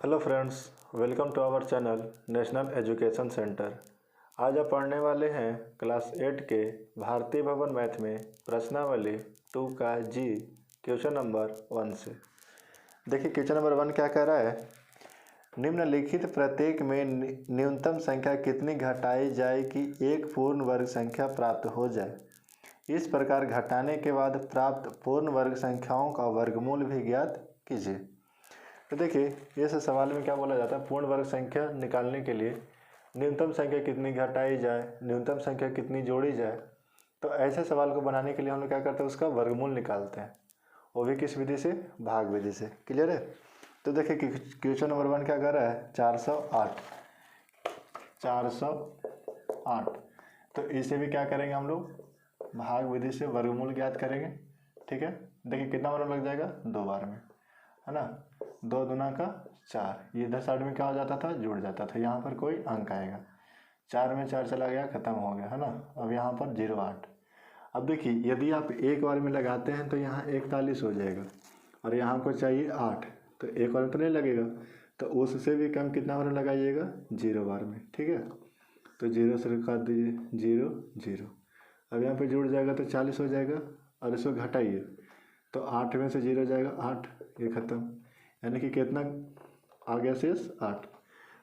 Hello friends, welcome to our channel national education centre. आज आप पढ़ने वाले हैं क्लास 8 के भारतीय भवन मैथ में प्रश्नावली 2 का जी क्वेश्चन नंबर 1 से। देखिए क्वेश्चन नंबर 1 क्या कह रहा है, निम्नलिखित प्रत्येक में न्यूनतम संख्या कितनी घटाई जाए कि एक पूर्ण वर्ग संख्या प्राप्त हो जाए। इस प्रकार घटाने के बाद प्राप्त पूर्ण वर्ग संख्याओं का वर्गमूल भी ज्ञात कीजिए। तो देखिए इस सवाल में क्या बोला जाता है, पूर्ण वर्ग संख्या निकालने के लिए न्यूनतम संख्या कितनी घटाई जाए, न्यूनतम संख्या कितनी जोड़ी जाए। तो ऐसे सवाल को बनाने के लिए हम लोग क्या करते हैं, उसका वर्गमूल निकालते हैं, वो भी किस विधि से, भाग विधि से। क्लियर है। तो देखिए क्वेश्चन नंबर 1 क्या कर रहा है, 408। तो इसे भी क्या करेंगे हम लोग, भाग विधि से वर्गमूल ज्ञात करेंगे। ठीक है। देखिए कितना बार लग जाएगा, 2 बार में, है ना। 2 दूना का 4, ये इधर साइड में क्या हो जाता था, जुड़ जाता था। यहाँ पर कोई अंक आएगा, 4 में 4 चला गया, खत्म हो गया, है ना। अब यहाँ पर 08। अब देखिए यदि आप एक बार में लगाते हैं तो यहाँ 41 हो जाएगा, और यहाँ को चाहिए 8, तो एक बार में तो नहीं लगेगा, तो उससे भी कम कितना बार लगाइएगा, 0 बार में। ठीक है। तो 0 से काट दीजिए, 0 0। अब यहाँ पे जुड़ जाएगा तो 40 हो जाएगा, और इसको घटाइए तो 8 में से 0 जाएगा 8, ये खत्म। यानी कि कितना आ गया, शेष 8।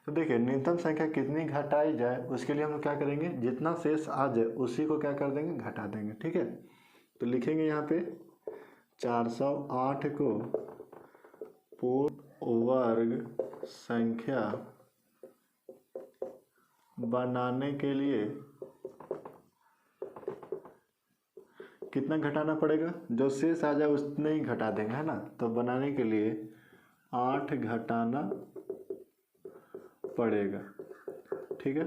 तो देखिए न्यूनतम संख्या कितनी घटाई जाए, उसके लिए हम लोग क्या करेंगे, जितना शेष आ जाए उसी को क्या कर देंगे, घटा देंगे। ठीक है। तो लिखेंगे यहाँ पे 408 को पूर्ण वर्ग संख्या बनाने के लिए कितना घटाना पड़ेगा, जो शेष आ जाए उतने ही घटा देंगे, है ना। तो बनाने के लिए 8 घटाना पड़ेगा। ठीक है।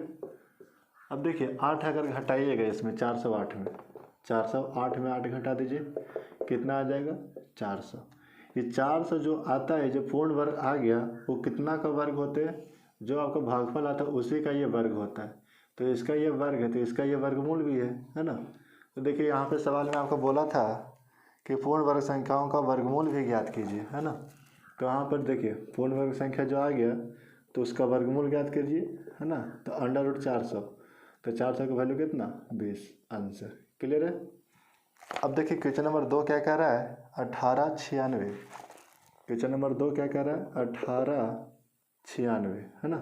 अब देखिए 8 अगर घटाइएगा इसमें 408 में, 408 में 8 घटा दीजिए, कितना आ जाएगा, 400। ये 400 जो आता है, जो पूर्ण वर्ग आ गया, वो कितना का वर्ग होते हैं, जो आपका भागफल आता है उसी का ये वर्ग होता है। तो इसका ये वर्ग है, तो इसका ये वर्गमूल भी है ना। तो देखिए यहाँ पे सवाल में आपको बोला था कि पूर्ण वर्ग संख्याओं का वर्गमूल भी ज्ञात कीजिए, है ना। तो यहाँ पर देखिए पूर्ण वर्ग संख्या जो आ गया, तो उसका वर्गमूल ज्ञात कीजिए, है ना। तो √400, तो 400 का वैल्यू कितना, 20, आंसर। क्लियर है। अब देखिए क्वेश्चन नंबर 2 क्या कह रहा है, 1896। क्वेश्चन नंबर 2 क्या कह रहा है, 1896, है ना।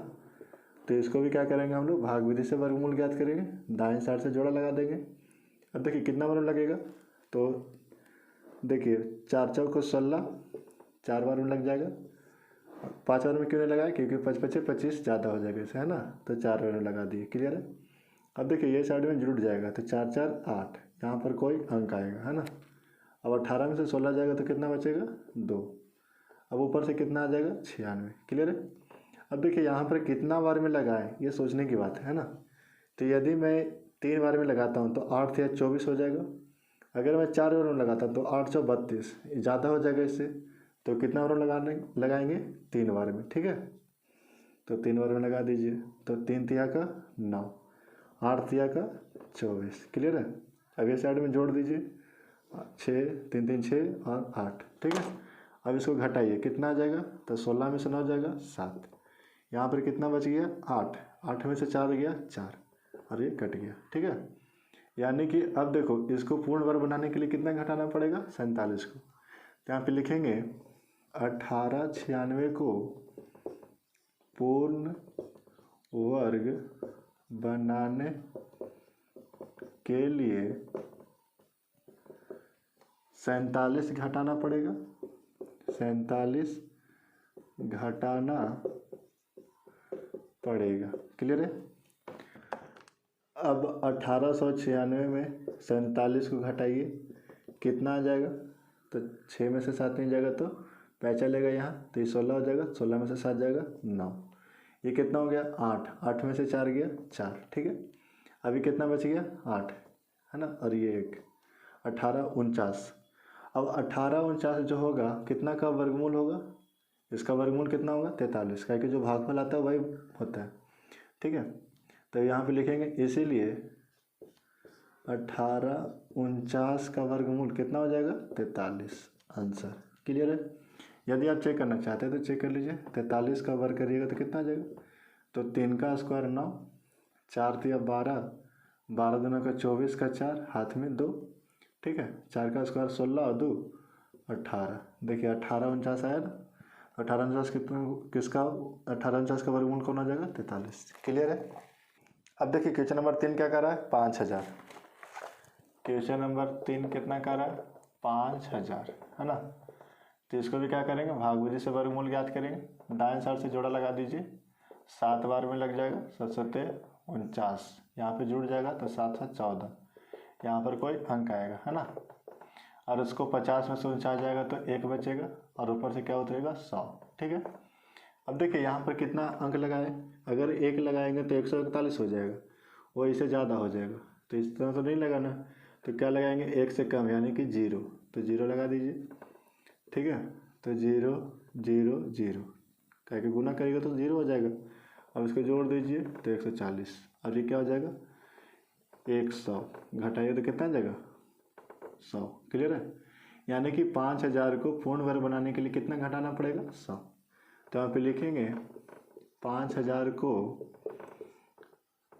तो इसको भी क्या करेंगे हम लोग, भाग विधि से वर्गमूल ज्ञात करेंगे, दाएं साइड से जोड़ा लगा देंगे। अब देखिए कितना बार लगेगा, तो देखिए 4 चौक को 16, 4 बार में लग जाएगा। 5 बार में क्यों नहीं लगाया, क्योंकि 5 5 25 ज़्यादा हो जाएगा इसे, है ना। तो 4 बार में लगा दिए। क्लियर है। अब देखिए ये साइड में जुड़ जाएगा, तो 4 4 8, यहाँ पर कोई अंक आएगा, है ना। अब 18 में से 16 जाएगा तो कितना बचेगा, 2। अब ऊपर से कितना आ जाएगा, 96। क्लियर है। अब देखिए यहाँ पर कितना बार में लगाएं, ये सोचने की बात है ना। तो यदि मैं 3 बार में लगाता हूँ तो 8 या 24 हो जाएगा। अगर मैं 4 बार में लगाता हूँ तो 8 चौ 32, ज़्यादा हो जाएगा इससे। तो कितना बार लगाएंगे, 3 बार में। ठीक है। तो 3 बार में लगा दीजिए, तो 3 तिया का 9, 8 तिया का 24। क्लियर है। अब ये साइड में जोड़ दीजिए, 6 3 3 6 और 8। ठीक है। अब इसको घटाइए, कितना आ जाएगा, तो 16 में से 9 जाएगा 7। यहाँ पर कितना बच गया, 8, 8 में से 4 गया 4, और ये कट गया। ठीक है। यानी कि अब देखो इसको पूर्ण वर्ग बनाने के लिए कितना घटाना पड़ेगा, 47 को। तो यहाँ पे लिखेंगे 1896 को पूर्ण वर्ग बनाने के लिए 47 घटाना पड़ेगा, 47 घटाना पड़ेगा। क्लियर है। अब 1896 में 47 को घटाइए, कितना आ जाएगा, तो 6 में से 7 नहीं जाएगा तो 5 चलेगा यहाँ, तो ये 16 हो जाएगा, 16 में से 7 जाएगा 9। ये कितना हो गया, 8, 8 में से 4 गया 4। ठीक है। अभी कितना बच गया, 8, है ना, और ये 1, 1849। अब 1849 जो होगा, कितना का वर्गमूल होगा, इसका वर्गमूल कितना होगा, 43, क्योंकि जो भागफल आता है वही होता है। ठीक है। तो यहाँ पे लिखेंगे, इसीलिए 1849 का वर्गमूल कितना हो जाएगा, 43, आंसर। क्लियर है। यदि आप चेक करना चाहते हैं तो चेक कर लीजिए। 43 का वर्ग करिएगा तो कितना आ जाएगा, तो 3 का स्क्वायर 9, 4 तिया 12, 12 दूना का 24 का 4, हाथ में 2, ठीक है। 4 का स्क्वायर 16 और 2 18। देखिए 18 49 आया ना, 18 49 कितना किसका, 18 49 का वर्गमूल कौन आ जाएगा, 43। क्लियर है। अब देखिए क्वेश्चन नंबर 3 क्या कर रहा है, 5000। क्वेश्चन नंबर 3 कितना कर रहा है, 5000, है ना। तो इसको भी क्या करेंगे, भाग विधि से वर्गमूल ज्ञात करेंगे। दाएं साइड से जोड़ा लगा दीजिए, 7 बार में लग जाएगा, 7 सत्ते 49, यहाँ पे जुड़ जाएगा तो 7 7 14, यहाँ पर कोई अंक आएगा, है ना। और उसको 50 में से 49 जाएगा तो 1 बचेगा और ऊपर से क्या उतरेगा, 100, ठीक है। अब देखिए यहाँ पर कितना अंक लगाए, अगर 1 लगाएंगे तो 141 हो जाएगा, वो इससे ज़्यादा हो जाएगा, तो इस तरह तो नहीं लगाना। तो क्या लगाएंगे, 1 से कम यानी कि 0, तो 0 लगा दीजिए, ठीक है। तो 0 0 0 कह के गुना करिएगा तो 0 हो जाएगा। अब इसको जोड़ दीजिए तो 140, अब ये क्या हो जाएगा, 100 घटाइए तो कितना आ जाएगा, 100। क्लियर है। यानी कि 5000 को पूर्ण वर्ग बनाने के लिए कितना घटाना पड़ेगा, 100। तो यहाँ पे लिखेंगे 5000 को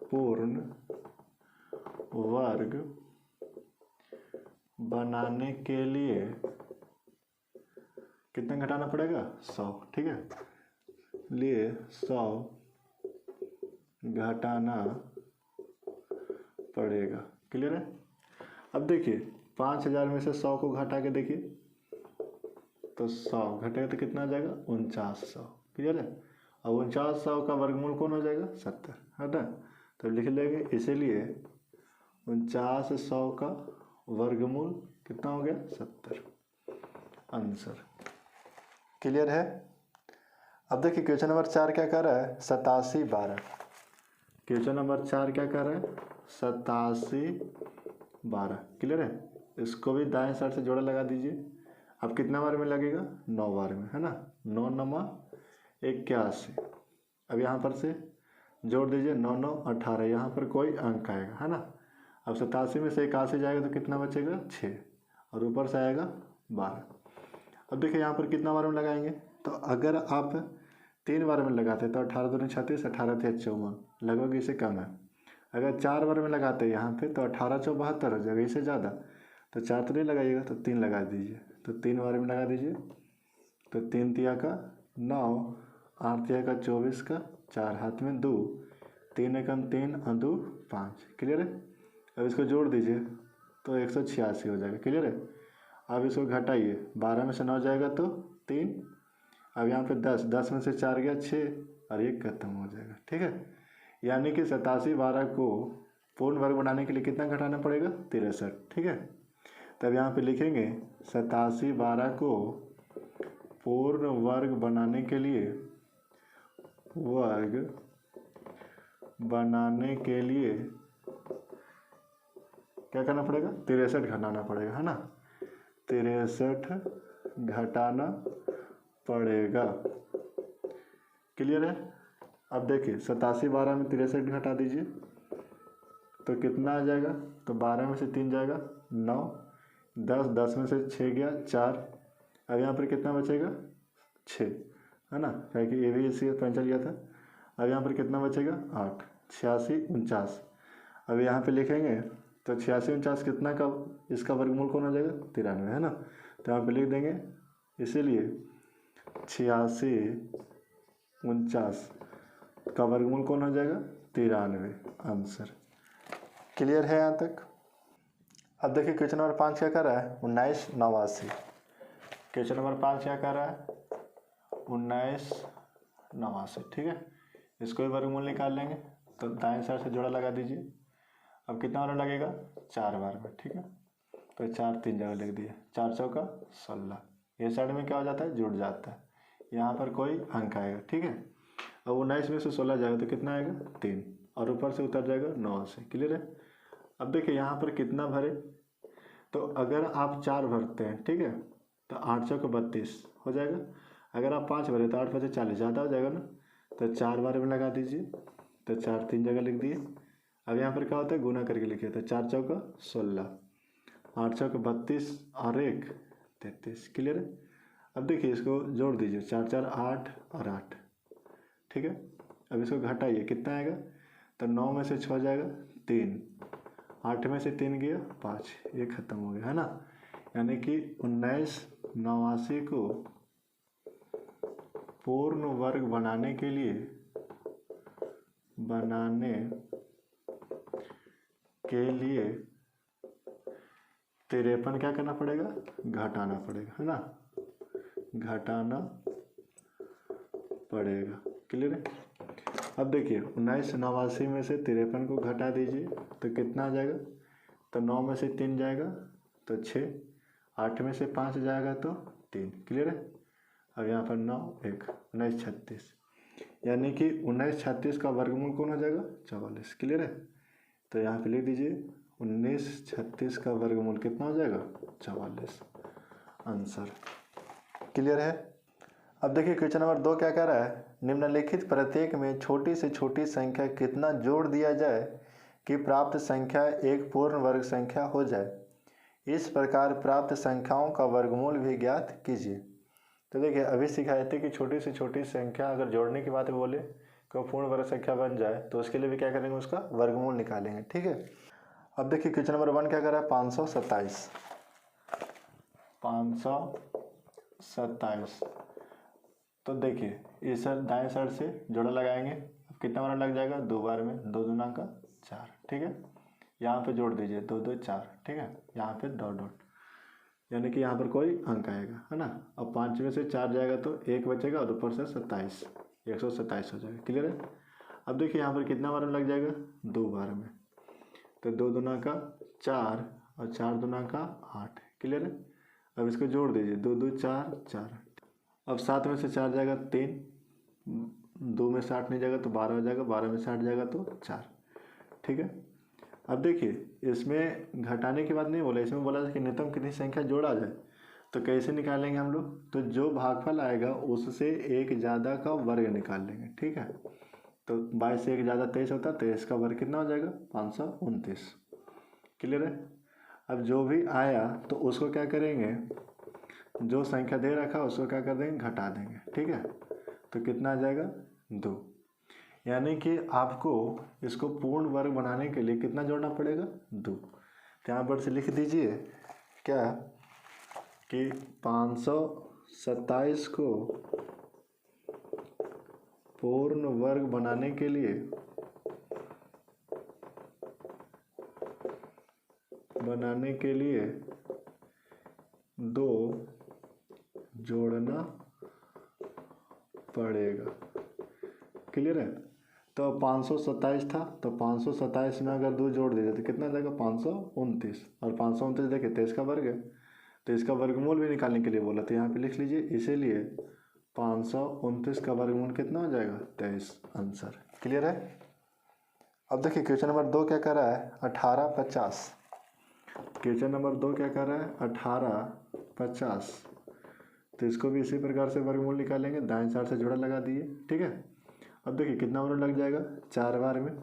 पूर्ण वर्ग बनाने के लिए कितना घटाना पड़ेगा, 100, ठीक है। लिए 100 घटाना पड़ेगा। क्लियर है। अब देखिए 5000 में से 100 को घटा के देखिए, तो 100 घटेगा तो कितना आ जाएगा, 4900। क्लियर है। अब 4900 का वर्गमूल कौन हो जाएगा, 70, है ना। तो लिख लेंगे, इसीलिए 4900 का वर्गमूल कितना हो गया, 70, आंसर। क्लियर है। अब देखिए क्वेश्चन नंबर 4 क्या कर रहा है, 87 12। क्वेश्चन नंबर 4 क्या कर रहा है, 87 12। क्लियर है। इसको भी दाएं साइड से जोड़ा लगा दीजिए। अब कितना बार में लगेगा, 9 बार में, है ना। 9 9 81। अब यहाँ पर से जोड़ दीजिए, 9 9 18, यहाँ पर कोई अंक आएगा, है ना। अब 87 में से 81 जाएगा तो कितना बचेगा, 6, और ऊपर से आएगा 12। अब देखिए यहाँ पर कितना बार में लगाएंगे, तो अगर आप 3 बार में लगाते तो 18 दूनी 36, 18 थे 54, लगभग इससे कम है। अगर 4 बार में लगाते यहाँ पे तो 18 चौ 72 हो जाएगा, इससे ज़्यादा। तो 4 तो नहीं लगाइएगा, तो 3 लगा दीजिए, तो 3 बार में लगा दीजिए। तो 3 तिया का 9, 8 तिया का 24 का 4, हाथ में 2, 3 एकम 3 और 2 5। क्लियर है। अब इसको जोड़ दीजिए तो 186 हो जाएगा। क्लियर है। अब इसको घटाइए, 12 में से 9 जाएगा तो 3, अब यहाँ पे 10, 10 में से 4 गया 6, और 1 खत्म हो जाएगा, ठीक है। यानी कि 87 12 को पूर्ण वर्ग बनाने के लिए कितना घटाना पड़ेगा, 63, ठीक है। तब यहाँ पे लिखेंगे 87 12 को पूर्ण वर्ग बनाने के लिए, क्या करना पड़ेगा, 63 घटाना पड़ेगा, है ना। 63 घटाना पड़ेगा। क्लियर है। अब देखिए 87 12 में 63 घटा दीजिए तो कितना आ जाएगा, तो 12 में से 3 जाएगा 9, 10 10 में से 6 गया 4, अब यहाँ पर कितना बचेगा, 6, है ना, क्योंकि ये भी इसी पेंसिल लिया था। अब यहाँ पर कितना बचेगा, 8, 86 49। अब यहाँ पे लिखेंगे तो 86 49 कितना का, इसका वर्गमूल कौन हो जाएगा, 93, है ना। तो यहाँ पे लिख देंगे, इसीलिए 86 49 का वर्गमूल कौन हो जाएगा, 93, आंसर। क्लियर है यहाँ तक। अब देखिए क्वेश्चन नंबर 5 क्या कर रहा है, 19 89। क्वेश्चन नंबर 5 क्या कर रहा है, 19 89, ठीक है। इसको भी वर्गमूल निकाल लेंगे, तो दाएं साइड से जोड़ा लगा दीजिए। अब कितना बार लगेगा, 4 बार में, ठीक है। तो 4 3 जगह लिख दिए, 4 चौका 16, ये साइड में क्या हो जाता है, जुड़ जाता है, यहाँ पर कोई अंक आएगा, ठीक है। अब 19 में से 16 जाएगा तो कितना आएगा, 3, और ऊपर से उतर जाएगा 9 से। क्लियर है। अब देखिए यहाँ पर कितना भरे, तो अगर आप 4 भरते हैं, ठीक है, तो 8 चौका 32 हो जाएगा। अगर आप 5 भरे तो 8 5 40, ज़्यादा हो जाएगा ना। तो 4 बार में लगा दीजिए, तो 4 3 जगह लिख दिए। अब यहाँ पर क्या होता है, गुना करके लिखिए, तो 4 चौका 16, 8 चौका 32 और 1 33। क्लियर है। अब देखिए इसको जोड़ दीजिए, 4 4 8 और 8, ठीक है। अब इसको घटाइए, कितना आएगा, तो 9 में से 6 जाएगा 3, 8 में से 3 गया 5, ये खत्म हो गया, है ना। यानी कि 1989 को पूर्ण वर्ग बनाने के लिए तिरपन क्या करना पड़ेगा, घटाना पड़ेगा, है ना, घटाना पड़ेगा। क्लियर है। अब देखिए 1989 में से 53 को घटा दीजिए तो कितना आ जाएगा, तो 9 में से 3 जाएगा तो 6, 8 में से 5 जाएगा तो 3। क्लियर है। अब यहाँ पर 9 1 1936, यानी कि 1936 का वर्गमूल कौन हो जाएगा, 44। क्लियर है। तो यहाँ पे लिख दीजिए 1936 का वर्गमूल कितना हो जाएगा, 44, आंसर। क्लियर है। अब देखिए क्वेश्चन नंबर 2 क्या कह रहा है, निम्नलिखित प्रत्येक में छोटी से छोटी संख्या कितना जोड़ दिया जाए कि प्राप्त संख्या एक पूर्ण वर्ग संख्या हो जाए। इस प्रकार प्राप्त संख्याओं का वर्गमूल भी ज्ञात कीजिए। तो देखिए अभी सिखाए थे कि छोटी से छोटी संख्या अगर जोड़ने की बात बोले कि पूर्ण वर्ग संख्या बन जाए तो उसके लिए भी क्या करेंगे, उसका वर्गमूल निकालेंगे। ठीक है। अब देखिए क्वेश्चन नंबर 1 क्या कर रहा है, 527 तो देखिए इस दाएं साइड से जोड़ा लगाएंगे, अब कितना बार लग जाएगा, 2 बार में, 2 दूना का 4। ठीक है। यहाँ पे जोड़ दीजिए 2 2 4, ठीक है, यहाँ पे डॉट डॉट, यानी कि यहाँ पर कोई अंक आएगा, है ना। अब 5 में से 4 जाएगा तो 1 बचेगा और ऊपर से 27, 127 हो जाएगा। क्लियर है। अब देखिए यहाँ पर कितना बार में लग जाएगा, 2 बार में, तो 2 दूना का 4 और 4 दूना का 8। क्लियर है। अब इसको जोड़ दीजिए, 2 2 4 4। अब 7 में से 4 जाएगा 3, 2 में से 8 नहीं जाएगा तो 12 हो जाएगा, 12 में से 8 जाएगा तो 4। ठीक है। अब देखिए इसमें घटाने की बात नहीं बोला, इसमें बोला था कि न्यूनतम कितनी संख्या जोड़ा जाए। तो कैसे निकालेंगे हम लोग, तो जो भागफल आएगा उससे एक ज़्यादा का वर्ग निकाल लेंगे। ठीक है। तो 22 से एक ज़्यादा 23 होता है, 23 का वर्ग कितना हो जाएगा, 529। क्लियर है। अब जो भी आया तो उसको क्या करेंगे, जो संख्या दे रखा उसको क्या कर देंगे, घटा देंगे। ठीक है। तो कितना आ जाएगा, 2। यानी कि आपको इसको पूर्ण वर्ग बनाने के लिए कितना जोड़ना पड़ेगा, 2। तो यहाँ पर से लिख दीजिए क्या कि 527 को पूर्ण वर्ग बनाने के लिए दो जोड़ना पड़ेगा। क्लियर है। तो 527 था, तो 527 में अगर 2 जोड़ दीजिए तो कितना जाएगा, 529। और 529 देखिए 23 का वर्ग है, तो इसका वर्गमूल भी निकालने के लिए बोला, तो यहाँ पे लिख लीजिए, इसीलिए 529 का वर्गमूल कितना हो जाएगा, 23, आंसर। क्लियर है। अब देखिए क्वेश्चन नंबर 2 क्या कर रहा है, 1850। क्वेश्चन नंबर 2 क्या कर रहा है, 1850। तो इसको भी इसी प्रकार से वर्गमूल निकालेंगे, दाएं साइड से जोड़ा लगा दिए। ठीक है। अब देखिए कितना बार लग जाएगा, 4 बार में,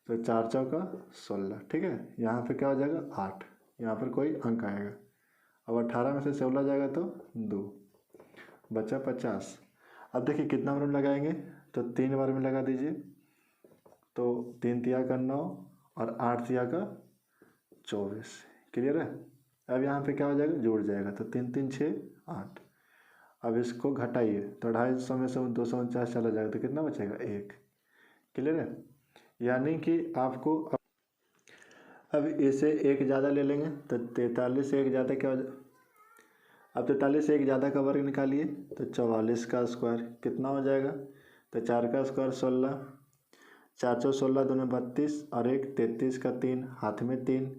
तो 4 चौका 16। ठीक है। यहाँ पे क्या हो जाएगा, 8, यहाँ पर कोई अंक आएगा। अब 18 में से 16 जाएगा तो 2, बचा 50। अब देखिए कितना बार में लगाएंगे, तो 3 बार में लगा दीजिए, तो 3 तिया का 9 और 8 तिया का 24। क्लियर है। अब यहाँ पे क्या हो जाएगा, जुड़ जाएगा, तो 3 3 6 8। अब इसको घटाइए तो 250 में से 249 चला जाएगा, तो कितना बचेगा, 1। क्लियर है। यानी कि आपको अब इसे एक ज़्यादा ले लेंगे, तो 43 से एक ज़्यादा क्या हो जाए, अब 43 से एक ज़्यादा का वर्ग निकालिए, तो 44 का स्क्वायर कितना हो जाएगा, तो 4 का स्क्वायर 16, 4 चौ 16 दूनी 32 और 1 33 का 3, हाथ में 3,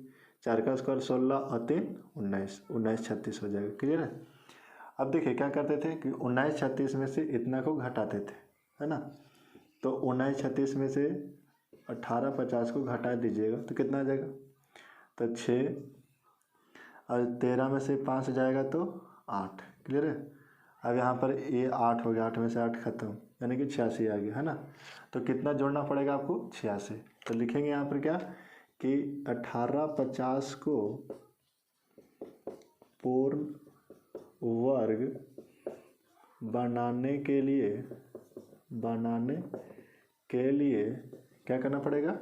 4 का स्क्वायर 16 और 3 19, 1936 हो जाएगा। क्लियर है। अब देखिए क्या करते थे कि 1936 में से इतना को घटाते थे, है ना। तो 1936 में से 1850 को घटा दीजिएगा तो कितना आ जाएगा, तो 6 और 13 में से 5 जाएगा तो 8। क्लियर है। अब यहाँ पर ये 8 हो गया, 8 में से 8 खत्म, यानी कि 86 आ गया, है ना। तो कितना जोड़ना पड़ेगा आपको, 86। तो लिखेंगे यहाँ पर क्या कि 1850 को पूर्ण वर्ग बनाने के लिए क्या करना पड़ेगा,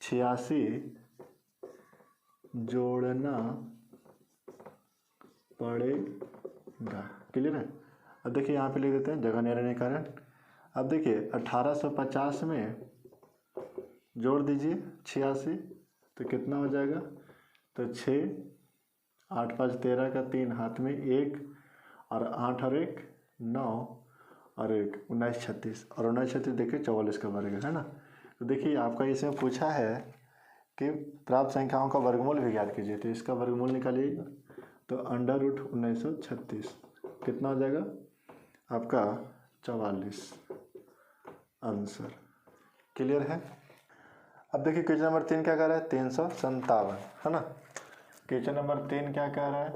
86 जोड़ना पड़ेगा। क्लियर है। अब देखिए यहाँ पे लिख देते हैं, जगह नहीं रहने के कारण। अब देखिए 1850 में जोड़ दीजिए 86, तो कितना हो जाएगा, तो 6, 8 5 13 का 3 हाथ में 1 और 8 और 1 9 और 1 19 36 और 19 36 देखिए 44 का वर्ग है ना। तो देखिए आपका इसमें पूछा है कि प्राप्त संख्याओं का वर्गमूल भी ज्ञात कीजिए, तो इसका वर्गमूल निकालिएगा। तो √1936 कितना हो जाएगा आपका 44 आंसर। क्लियर है। अब देखिए क्वेश्चन नंबर 3 क्या कह रहा है, 357 है ना। क्वेश्चन नंबर 3 क्या कह रहा है,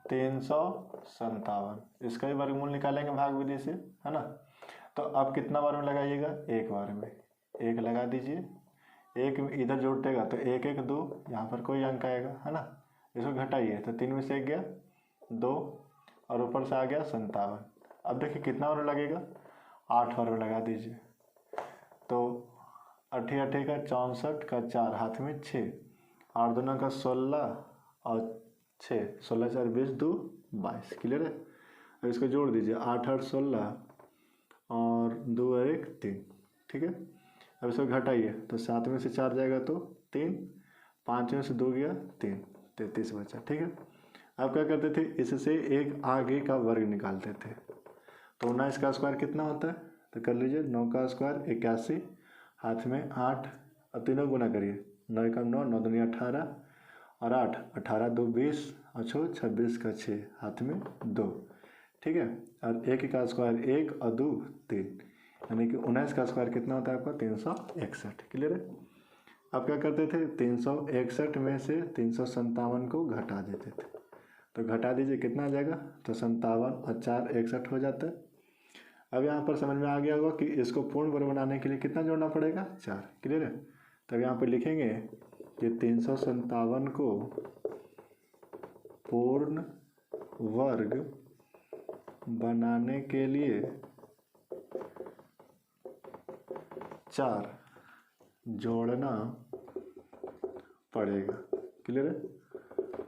357, इसका भी वर्गमूल निकालेंगे भाग विधि से, है ना। तो अब कितना बार में लगाइएगा, एक बार में, एक लगा दीजिए। एक इधर जोड़ेगा तो 1 1 2, यहाँ पर कोई अंक आएगा, है ना। इसको घटाइए तो 3 में से 1 गया 2 और ऊपर से आ गया 57। अब देखिए कितना बार लगेगा, 8 बार में लगा दीजिए। तो 8 8 का 64 का 4 हाथ में 6, 8 2 का 16 और 6, 16 4 20 2 22। क्लियर है। अब इसको जोड़ दीजिए, 8 8 16 और 2 और 1 3। ठीक है। अब इसको घटाइए तो 7 में से 4 जाएगा तो 3, 5 में से 2 गया 3, 33 बचा। ठीक है। अब क्या करते थे, इससे एक आगे का वर्ग निकालते थे। तो 19 का स्क्वायर कितना होता है, तो कर लीजिए 9 का स्क्वायर 81, हाथ में 8 और तीनों गुना करिए, 9 का 9, 9 दूनी 18 और 8 18 2 20 और 6 26 का 6 हाथ में 2। ठीक है। और 1 का स्क्वायर 1 और 2 3, यानी कि 19 का स्क्वायर कितना होता है आपका 361। क्लियर है। अब क्या करते थे, 361 में से 357 को घटा देते थे। तो घटा दीजिए कितना आ जाएगा, तो 57 और 4 61 हो जाता है। अब यहाँ पर समझ में आ गया होगा कि इसको पूर्ण वर्ग बनाने के लिए कितना जोड़ना पड़ेगा, 4। क्लियर है। तब यहाँ पर लिखेंगे कि 357 को पूर्ण वर्ग बनाने के लिए 4 जोड़ना पड़ेगा। क्लियर है।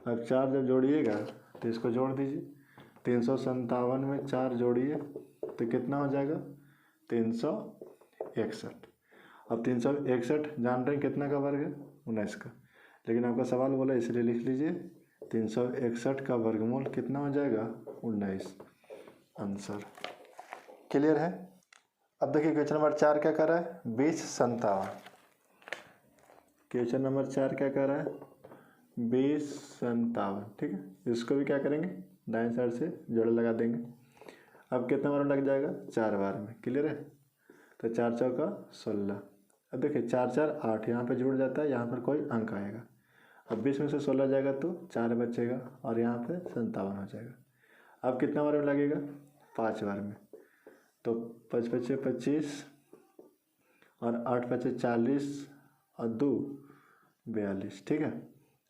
अब 4 जब जोड़िएगा तो इसको जोड़ दीजिए, 357 में 4 जोड़िए तो कितना हो जाएगा 361। अब 361 जान रहे हैं कितना का वर्ग है, 19 का, लेकिन आपका सवाल बोला इसलिए लिख लीजिए 361 का वर्गमूल कितना हो जाएगा 19 आंसर। क्लियर है। अब देखिए क्वेश्चन नंबर 4 क्या कर रहा है, 2057। क्वेश्चन नंबर 4 क्या कर रहा है, 2057। ठीक है। इसको भी क्या करेंगे, दाएं साइड से जोड़ लगा देंगे। अब कितना बार लग जाएगा, 4 बार में। क्लियर है। तो 4 चौका 16। अब देखिए 4 4 8, यहाँ पे जुड़ जाता है, यहाँ पर कोई अंक आएगा। अब 20 में से 16 जाएगा तो 4 बचेगा और यहाँ पे 57 हो जाएगा। अब कितना बार में लगेगा, 5 बार में। तो 5 5 25 और 8 5 40 और 2 42। ठीक है।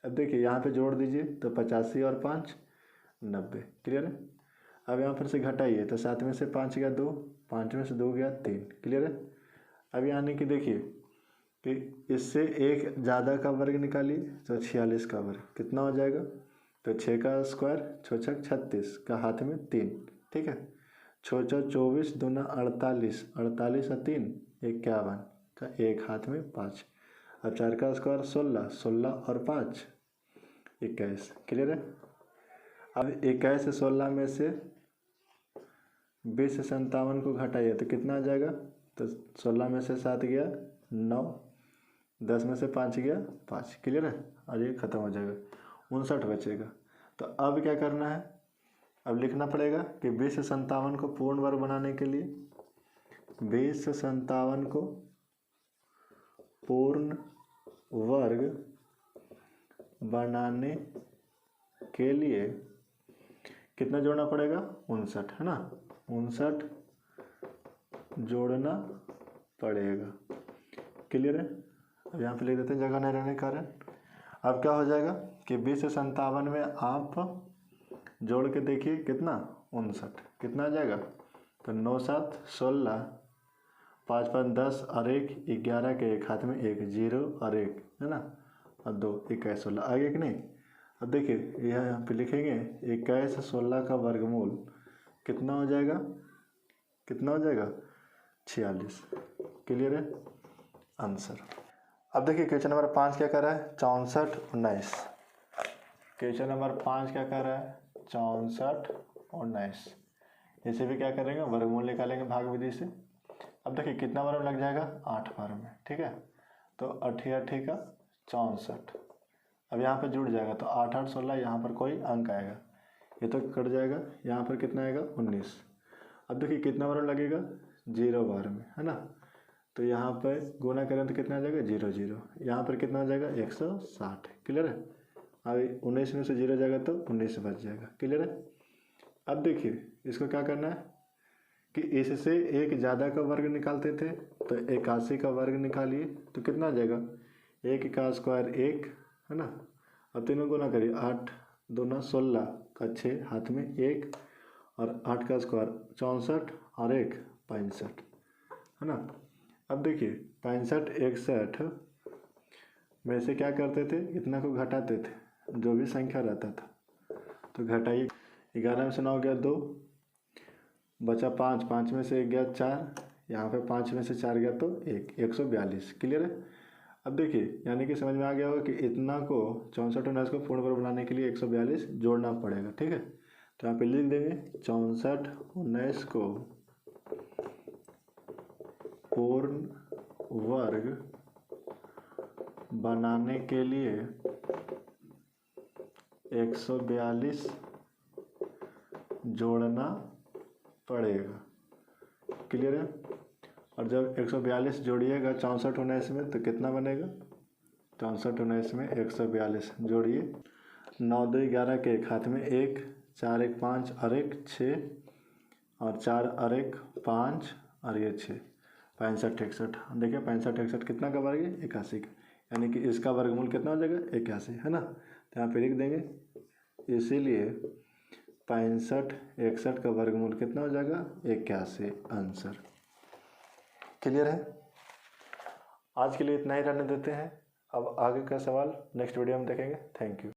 अब देखिए यहाँ पे जोड़ दीजिए तो 85 और 5 90। क्लियर है। अब यहाँ पर से घटाइए तो 7 में से 5 गया 2, 5 में से 2 गया 3। क्लियर है। अब यानी कि देखिए कि इससे एक ज़्यादा का वर्ग निकालिए तो 46 का वर्ग कितना हो जाएगा, तो 6 का स्क्वायर 6 6 36 का हाथ में 3। ठीक है। 6 6 24 दूना 48, 48 और 3 51 का 1 हाथ में 5। अब 4 का स्क्वायर 16, 16 और 5 21। क्लियर है। अब 21 से 16 में से 20 से 57 को घटाइए तो कितना आ जाएगा, तो 16 में से 7 गया 9, 10 में से 5 गया 5। क्लियर है। और ये खत्म हो जाएगा, 59 बचेगा। तो अब क्या करना है, अब लिखना पड़ेगा कि 20 से 57 को पूर्ण वर्ग बनाने के लिए 20 से 57 को पूर्ण वर्ग बनाने के लिए कितना जोड़ना पड़ेगा, 59, है ना। 59 जोड़ना पड़ेगा। क्लियर है। अब यहाँ पे लिख देते हैं जगह नहीं रहने के कारण। अब क्या हो जाएगा कि 20 से 57 में आप जोड़ के देखिए कितना 59, कितना आ जाएगा, तो 9 7 16, 5 5 10 और 1 11 के एक हाथ में 1 0 और 1 है ना, और 2 21 16 आगे कि नहीं। अब देखिए यहाँ पे लिखेंगे 21 16 का वर्गमूल कितना हो जाएगा, कितना हो जाएगा 46। क्लियर है आंसर। अब देखिए क्वेश्चन नंबर 5 क्या कर रहा है 64 19। क्वेश्चन नंबर 5 क्या कर रहा है 64 19। इसे भी क्या करेंगे वर्गमूल निकालेंगे भाग विधि से। अब देखिए कितना बार में लग जाएगा 8 बार में, ठीक है। तो 8 8 का 64, अब यहाँ पर जुड़ जाएगा तो 8 8 16, यहाँ पर कोई अंक आएगा, ये तो कट जाएगा, यहाँ पर कितना आएगा 19। अब देखिए कितना बार में लगेगा 0 बार में, है ना। तो यहाँ पर गुना करें तो कितना आ जाएगा 0 0, यहाँ पर कितना हो जाएगा 160। क्लियर है। अब 19 में से 0 जाएगा तो 19 बच जाएगा। क्लियर है। अब देखिए इसको क्या करना है कि इससे एक ज़्यादा का वर्ग निकालते थे, तो 81 का वर्ग निकालिए तो कितना आ जाएगा 1 का स्क्वायर 1, है ना। अब तीनों गुना करिए 8 2 16 का 6 हाथ में 1 और 8 का स्क्वायर 64 और 1 65, है ना। अब देखिए 65 61 में से क्या करते थे इतना को घटाते थे, जो भी संख्या रहता था तो घटाइए। 11 में से 9 गया 2, बचा 5, 5 में से 1 गया 4, यहाँ पे 5 में से 4 गया तो 1 142। क्लियर है। अब देखिए यानी कि समझ में आ गया होगा कि इतना को 64 19 को पूर्ण वर्ग बनाने के लिए 142 जोड़ना पड़ेगा। ठीक है, तो यहाँ पे लिख देंगे 64 19 को पूर्ण वर्ग बनाने के लिए 142 जोड़ना पड़ेगा। क्लियर है। और जब 142 जोड़िएगा 64 19 में तो कितना बनेगा 64 19 में 142 जोड़िए। 9 2 11 के एक हाथ में 1 4 1 5 और 1 6 और 4 और 1 5 और ये 6 65 61। देखिए 65 61 कितना का वर्ग है 81 का, यानी कि इसका वर्गमूल कितना हो जाएगा 81, है ना। तो यहाँ पे लिख देंगे इसीलिए 65 61 का वर्गमूल कितना हो जाएगा 81 आंसर। क्लियर है। आज के लिए इतना ही रहने देते हैं। अब आगे का सवाल नेक्स्ट वीडियो में देखेंगे। Thank you.